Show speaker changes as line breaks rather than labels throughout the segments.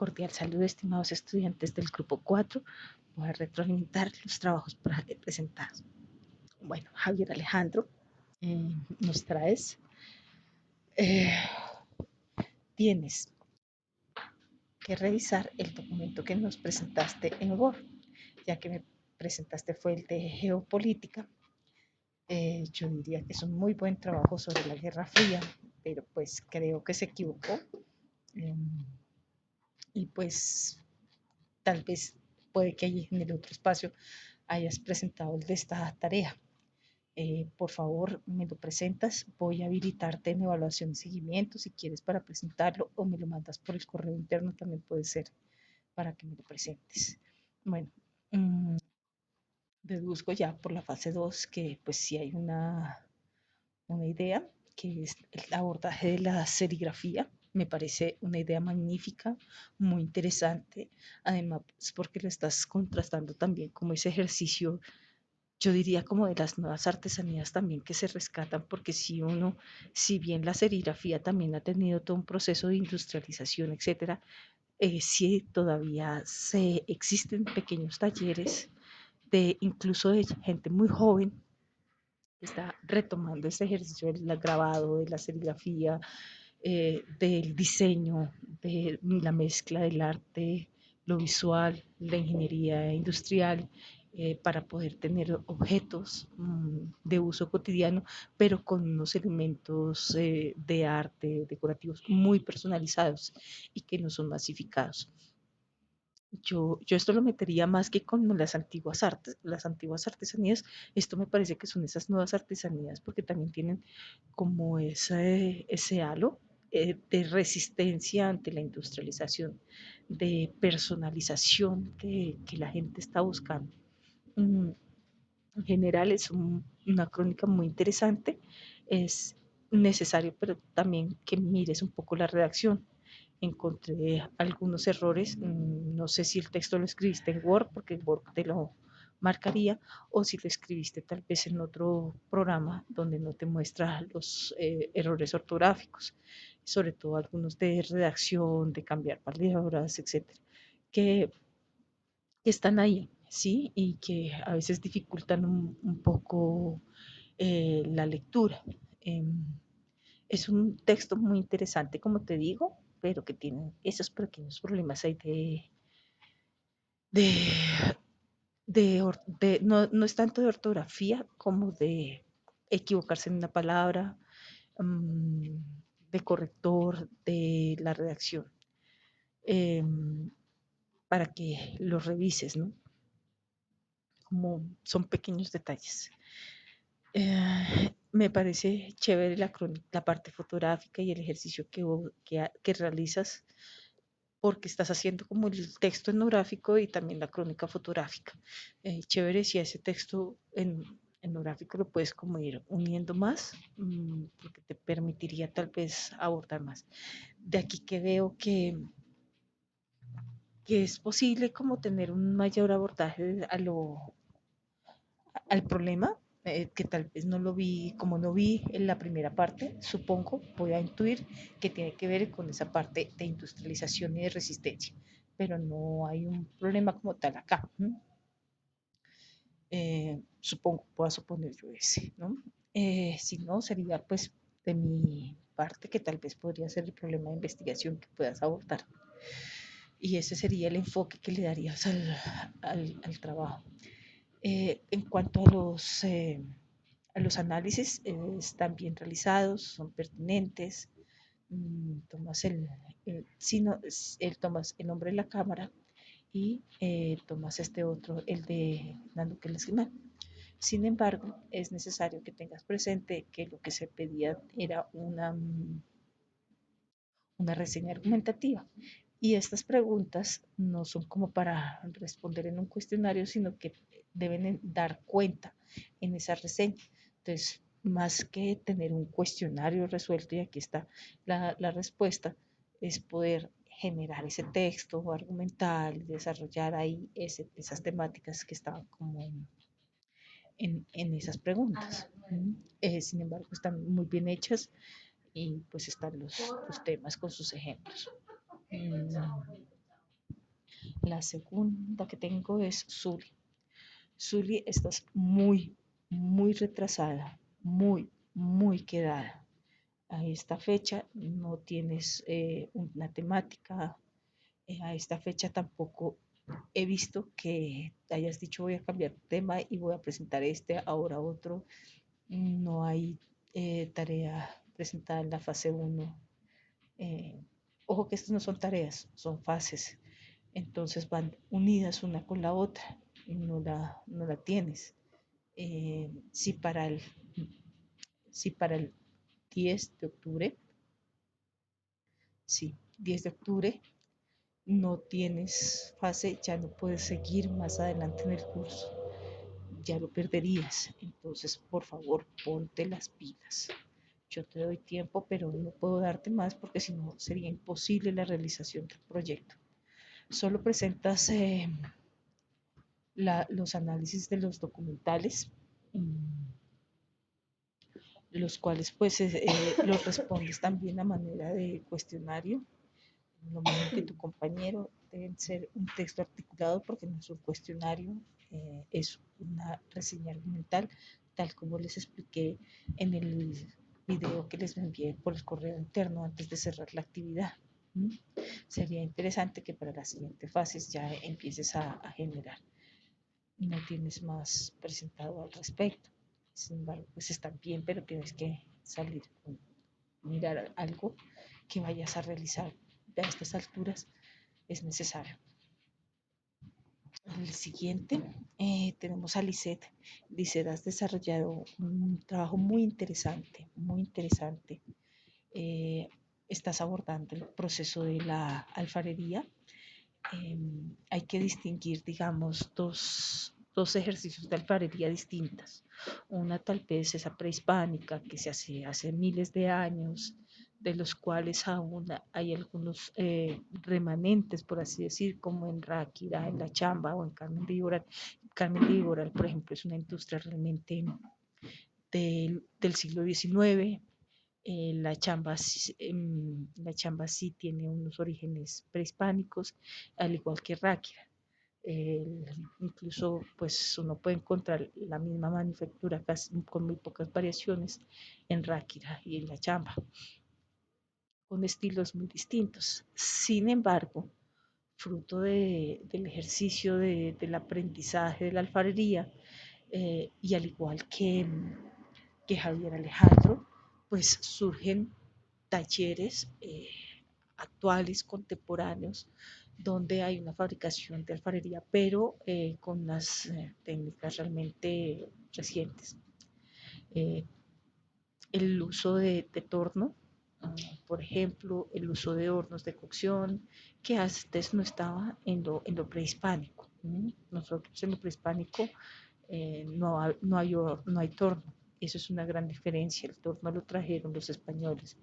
Cordial saludo, estimados estudiantes del grupo 4. Voy a retroalimentar los trabajos presentados. Bueno, Javier Alejandro, nos traes. eh, Tienes que revisar el documento que nos presentaste en Word, ya que me presentaste fue el de geopolítica. Yo diría que es un muy buen trabajo sobre la Guerra Fría, pero pues creo que se equivocó. Eh, y pues tal vez puede que allí en el otro espacio hayas presentado el de esta tarea. Por favor, me lo presentas. Voy a habilitarte en evaluación y seguimiento si quieres para presentarlo o me lo mandas por el correo interno, también puede ser para que me lo presentes. Bueno, mmm, deduzco ya por la fase 2 que pues sí hay una idea, que es el abordaje de la serigrafía. Me parece una idea magnífica, muy interesante, además porque lo estás contrastando también como ese ejercicio, yo diría como de las nuevas artesanías también que se rescatan, porque si bien la serigrafía también ha tenido todo un proceso de industrialización, etcétera, sí todavía existen pequeños talleres de incluso de gente muy joven que está retomando este ejercicio del grabado, de la serigrafía, del diseño, de la mezcla del arte, lo visual, la ingeniería industrial, para poder tener objetos de uso cotidiano, pero con unos elementos de arte decorativos muy personalizados y que no son masificados. Yo esto lo metería más que con las antiguas artes, las antiguas artesanías. Esto me parece que son esas nuevas artesanías porque también tienen como ese halo de resistencia ante la industrialización, de personalización que la gente está buscando. Mm, en general es una crónica muy interesante, es necesario, pero también que mires un poco la redacción. Encontré algunos errores, no sé si el texto lo escribiste en Word, porque Word te lo marcaría, o si lo escribiste tal vez en otro programa donde no te muestra los errores ortográficos, sobre todo algunos de redacción, de cambiar palabras, etcétera, que están ahí, ¿sí? Y que a veces dificultan un poco la lectura. Eh, es un texto muy interesante, como te digo, pero que tiene esos pequeños problemas ahí de, no es tanto de ortografía como de equivocarse en una palabra, um, de corrector, de la redacción, eh, para que lo revises, ¿no? Como son pequeños detalles. Me parece chévere la parte fotográfica y el ejercicio que realizas porque estás haciendo como el texto etnográfico y también la crónica fotográfica. Chévere si a ese texto etnográfico lo puedes como ir uniendo más, porque te permitiría tal vez abordar más. De aquí que veo que es posible como tener un mayor abordaje al problema, que tal vez no lo vi, como no vi en la primera parte, supongo, voy a intuir que tiene que ver con esa parte de industrialización y de resistencia, pero no hay un problema como tal acá. Supongo, puedo suponer yo ese, ¿no? Si no, sería pues de mi parte que tal vez podría ser el problema de investigación que puedas abordar. Y ese sería el enfoque que le darías al trabajo. En cuanto a los análisis, están bien realizados, son pertinentes. Tomas tomas el nombre de la cámara y tomas este otro, el de Nando Esquimal. Sin embargo, es necesario que tengas presente que lo que se pedía era una reseña argumentativa. Y estas preguntas no son como para responder en un cuestionario, sino que deben dar cuenta en esa reseña. Entonces, más que tener un cuestionario resuelto, y aquí está la respuesta, es poder generar ese texto argumental, desarrollar ahí esas temáticas que estaban como en esas preguntas. Sin embargo, están muy bien hechas y pues están los temas con sus ejemplos. Mm, La segunda que tengo es Zulia. Zulia, estás muy, muy retrasada, muy, muy quedada. A esta fecha no tienes una temática, a esta fecha tampoco he visto que hayas dicho voy a cambiar de tema y voy a presentar este, ahora otro. No hay tarea presentada en la fase uno. Eh, Ojo que estas no son tareas, son fases. Entonces van unidas una con la otra y no la tienes. Si para el 10 de octubre, sí, 10 de octubre no tienes fase, ya no puedes seguir más adelante en el curso, ya lo perderías. Entonces, por favor, ponte las pilas. Yo te doy tiempo, pero no puedo darte más porque si no sería imposible la realización del proyecto. Solo presentas los análisis de los documentales, los cuales pues los respondes también a manera de cuestionario, lo mismo que tu compañero. Deben ser un texto articulado porque no es un cuestionario, es una reseña argumental, tal como les expliqué en el video que les envié por el correo interno antes de cerrar la actividad. ¿Mm? Sería interesante que para las siguientes fases ya empieces a generar. No tienes más presentado al respecto. Sin embargo, pues están bien, pero tienes que salir, mirar algo que vayas a realizar a estas alturas es necesario. El siguiente tenemos a Lisette. Lisette, has desarrollado un trabajo muy interesante, muy interesante. Eh, Estás abordando el proceso de la alfarería. Hay que distinguir, digamos, dos ejercicios de alfarería distintas. Una tal vez esa prehispánica que se hace miles de años, de los cuales aún hay algunos remanentes, por así decir, como en Ráquira, en La Chamba o en Carmen de Iboral. Carmen de Iboral, por ejemplo, es una industria realmente del siglo XIX. La chamba sí tiene unos orígenes prehispánicos, al igual que Ráquira. Incluso pues uno puede encontrar la misma manufactura casi con muy pocas variaciones en Ráquira y en la chamba, con estilos muy distintos. Sin embargo, fruto del ejercicio del aprendizaje de la alfarería, y al igual que Javier Alejandro, pues surgen talleres actuales, contemporáneos, donde hay una fabricación de alfarería, pero con unas técnicas realmente recientes. Eh, el uso de torno, por ejemplo, el uso de hornos de cocción, que antes no estaba en lo prehispánico. Nosotros en lo prehispánico no hay torno. Eso es una gran diferencia. El torno lo trajeron los españoles.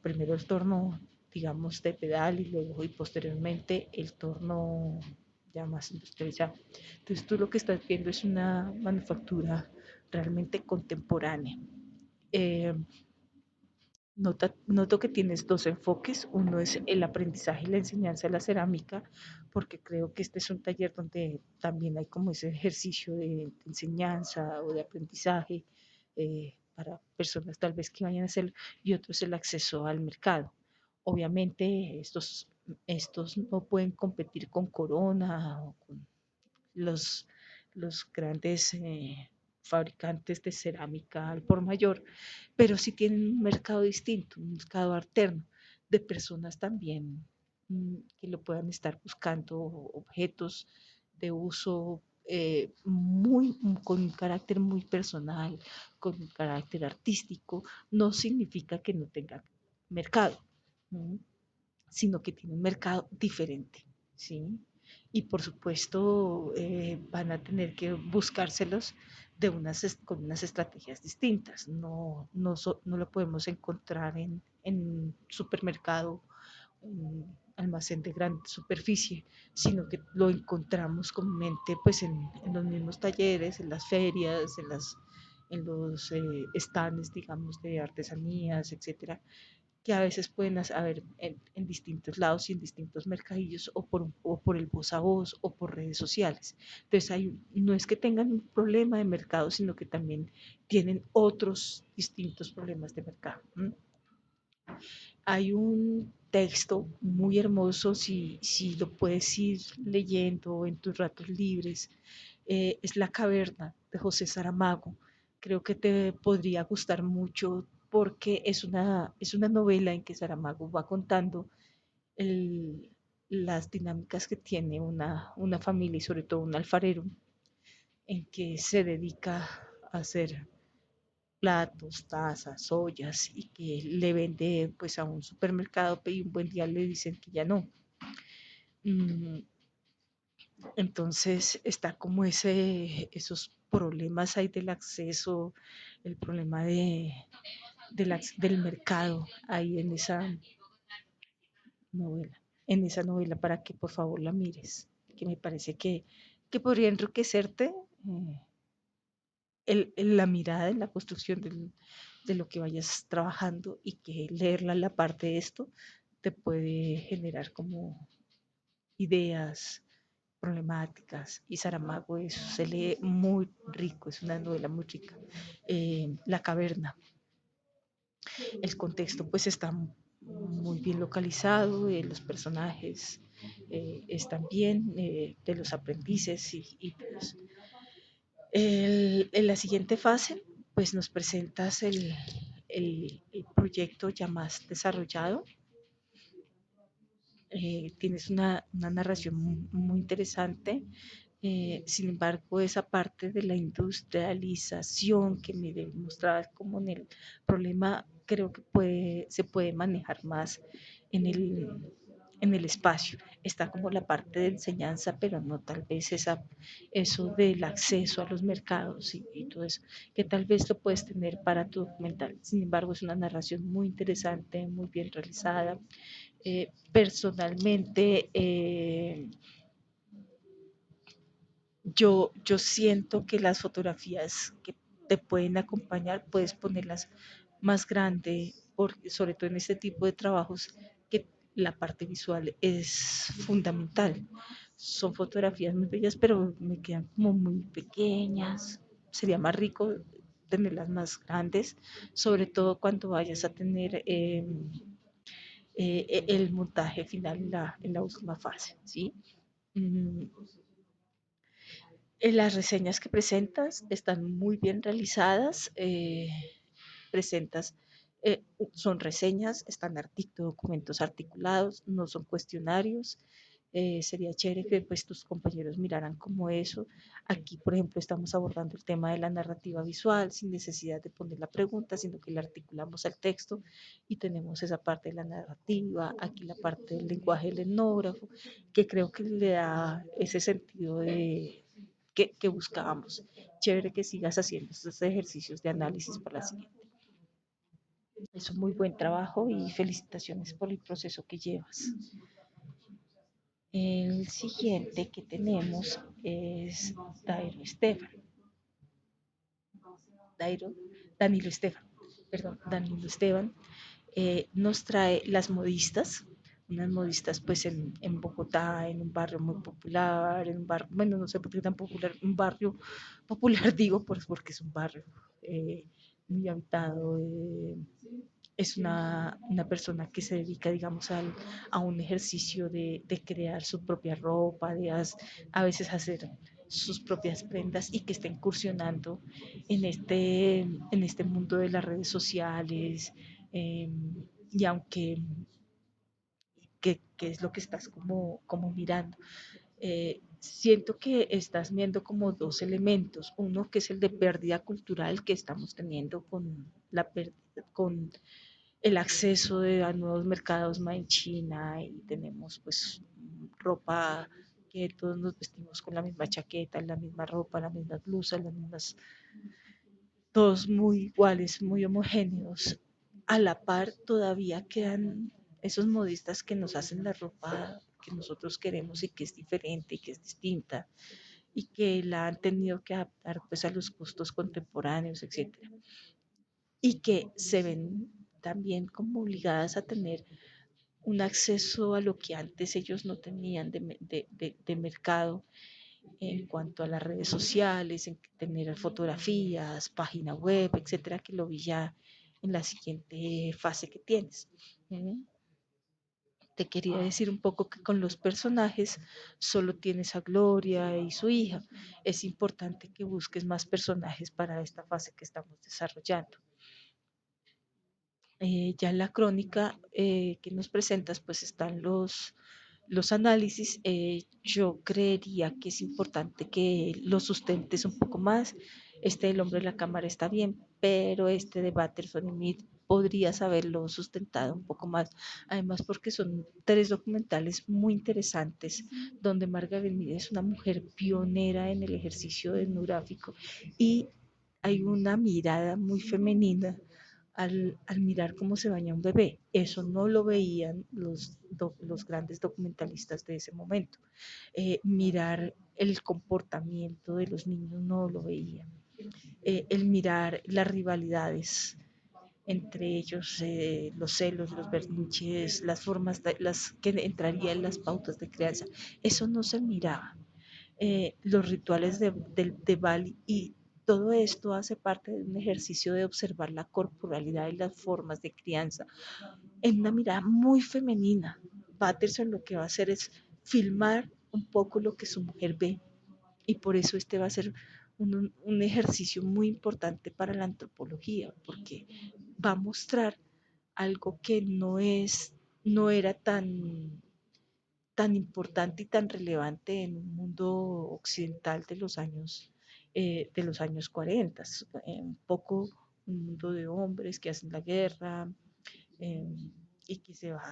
Primero el torno, digamos, de pedal y posteriormente el torno ya más industrializado. Entonces tú lo que estás viendo es una manufactura realmente contemporánea. Eh, Noto que tienes dos enfoques. Uno es el aprendizaje y la enseñanza de la cerámica, porque creo que este es un taller donde también hay como ese ejercicio de enseñanza o de aprendizaje para personas tal vez que vayan a hacerlo, y otro es el acceso al mercado. Obviamente estos no pueden competir con Corona o con los, los grandes fabricantes de cerámica al por mayor, pero sí tienen un mercado distinto, un mercado alterno de personas también que lo puedan estar buscando, objetos de uso con un carácter muy personal, con un carácter artístico. No significa que no tenga mercado, sino que tiene un mercado diferente, ¿sí? Y por supuesto van a tener que buscárselos con unas estrategias distintas. No lo podemos encontrar en supermercado, un almacén de gran superficie, sino que lo encontramos comúnmente pues en los mismos talleres, en las ferias, en los stands, digamos, de artesanías, etcétera, que a veces pueden haber en distintos lados y en distintos mercadillos o por el voz a voz o por redes sociales. Entonces no es que tengan un problema de mercado, sino que también tienen otros distintos problemas de mercado. ¿M? Hay un texto muy hermoso, si lo puedes ir leyendo en tus ratos libres, es La caverna de José Saramago. Creo que te podría gustar mucho porque es una novela en que Saramago va contando el, las dinámicas que tiene una familia y sobre todo un alfarero en que se dedica a hacer platos, tazas, ollas y que le vende pues a un supermercado y un buen día le dicen que ya no. Mm, entonces está como esos problemas ahí del acceso, el problema del mercado ahí novela, en esa novela para que por favor la mires, que me parece que podría enriquecerte la mirada en la construcción de lo que vayas trabajando y que leerla la parte de esto te puede generar como ideas, problemáticas y Saramago eso se lee muy rico, es una novela muy rica. La caverna, el contexto pues está muy bien localizado, los personajes están bien, de los aprendices y pues, en la siguiente fase pues nos presentas el proyecto ya más desarrollado. Tienes una narración muy interesante. Sin embargo, esa parte de la industrialización que me demostraba como en el problema, creo que se puede manejar más en en el espacio. Está como la parte de enseñanza, pero no tal vez eso del acceso a los mercados y todo eso, que tal vez lo puedes tener para tu documental. Sin embargo, es una narración muy interesante, muy bien realizada. Personalmente, yo siento que las fotografías que te pueden acompañar, puedes ponerlas más grande, porque, sobre todo en este tipo de trabajos, que la parte visual es fundamental. Son fotografías muy bellas, pero me quedan como muy pequeñas. Sería más rico tenerlas más grandes, sobre todo cuando vayas a tener el montaje final en la última fase, ¿sí? Mm, las reseñas que presentas están muy bien realizadas, presentas, son reseñas, están documentos articulados, no son cuestionarios. Sería chévere que pues, tus compañeros miraran como eso. Aquí, por ejemplo, estamos abordando el tema de la narrativa visual sin necesidad de poner la pregunta, sino que le articulamos al texto y tenemos esa parte de la narrativa, aquí la parte del lenguaje del etnógrafo, que creo que le da ese sentido que buscábamos. Chévere que sigas haciendo estos ejercicios de análisis para la siguiente. Es un muy buen trabajo y felicitaciones por el proceso que llevas. El siguiente que tenemos es Dairo Estefan. Dairo, Danilo Estefan, perdón, Danilo Esteban, nos trae las modistas, unas modistas pues en Bogotá, en un barrio muy popular, en un barrio, bueno, no sé por qué tan popular, un barrio popular digo, pues porque es un barrio muy habitado, es una persona que se dedica, digamos, a un ejercicio de crear su propia ropa, a veces hacer sus propias prendas y que está incursionando en este mundo de las redes sociales. eh, y aunque, que es lo que estás como mirando, siento que estás viendo como dos elementos. Uno que es el de pérdida cultural que estamos teniendo con el acceso a nuevos mercados más en China y tenemos pues ropa que todos nos vestimos con la misma chaqueta, la misma ropa, las mismas blusas, las mismas, todos muy iguales, muy homogéneos. A la par todavía quedan esos modistas que nos hacen la ropa que nosotros queremos y que es diferente y que es distinta y que la han tenido que adaptar pues a los gustos contemporáneos, etcétera. Y que se ven también como obligadas a tener un acceso a lo que antes ellos no tenían de mercado en cuanto a las redes sociales, en tener fotografías, página web, etcétera, que lo vi ya en la siguiente fase que tienes. ¿Mm? Te quería decir un poco que con los personajes solo tienes a Gloria y su hija. Es importante que busques más personajes para esta fase que estamos desarrollando. Ya en la crónica que nos presentas, pues están los análisis. Yo creería que es importante que lo sustentes un poco más. Este del hombre de la cámara está bien, pero este de Batterson y Mead podrías haberlo sustentado un poco más. Además, porque son tres documentales muy interesantes, donde Margaret Mead es una mujer pionera en el ejercicio etnográfico y hay una mirada muy femenina al mirar cómo se baña un bebé. Eso no lo veían los grandes documentalistas de ese momento. Mirar el comportamiento de los niños no lo veían. El mirar las rivalidades entre ellos, los celos, los berrinches, las formas, las que entrarían en las pautas de crianza, eso no se miraba. Los rituales de Bali y todo esto hace parte de un ejercicio de observar la corporalidad y las formas de crianza en una mirada muy femenina. Patterson lo que va a hacer es filmar un poco lo que su mujer ve y por eso este va a ser un ejercicio muy importante para la antropología, porque va a mostrar algo que no era tan importante y tan relevante en un mundo occidental de los años 40, un poco un mundo de hombres que hacen la guerra, eh, y que se va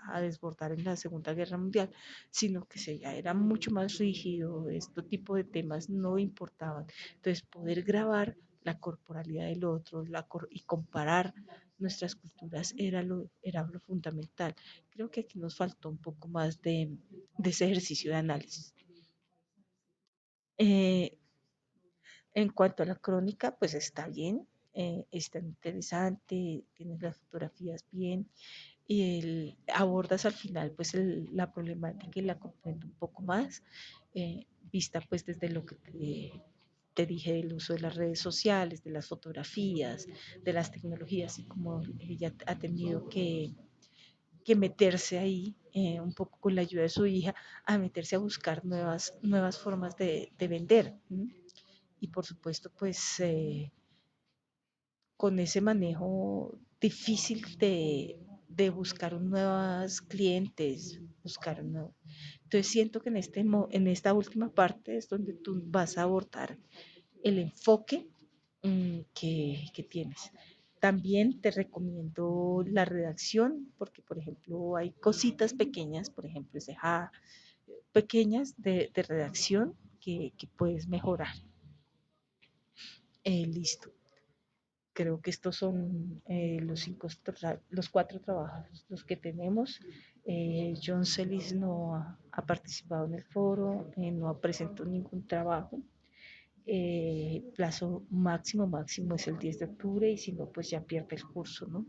a desbordar en la Segunda Guerra Mundial, sino que se ya era mucho más rígido, este tipo de temas no importaban. Entonces, poder grabar la corporalidad del otro y comparar nuestras culturas era lo fundamental. Creo que aquí nos faltó un poco más de ese ejercicio de análisis. Eh, en cuanto a la crónica, pues está bien, está interesante, tienes las fotografías bien, y abordas al final pues la problemática y la comprendo un poco más, vista pues desde lo que te dije del uso de las redes sociales, de las fotografías, de las tecnologías y como ella ha tenido que meterse ahí un poco con la ayuda de su hija, a meterse a buscar nuevas formas de vender. ¿M? Y por supuesto pues con ese manejo difícil de buscar nuevos clientes, buscar un nuevo. Entonces siento que en esta última parte es donde tú vas a abordar el enfoque que tienes. También te recomiendo la redacción, porque por ejemplo hay cositas pequeñas, por ejemplo, pequeñas de redacción que puedes mejorar. Listo. Creo que estos son los cuatro trabajos los que tenemos. John Celis no ha participado en el foro, no presentó ningún trabajo. Plazo máximo es el 10 de octubre y si no, pues ya pierde el curso, ¿no?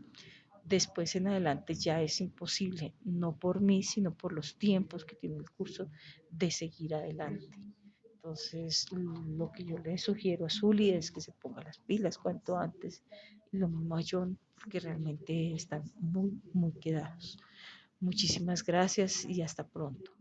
Después en adelante ya es imposible, no por mí, sino por los tiempos que tiene el curso, de seguir adelante. Entonces, lo que yo le sugiero a Zuli es que se ponga las pilas cuanto antes, y lo mismo a John, porque realmente están muy quedados. Muchísimas gracias y hasta pronto.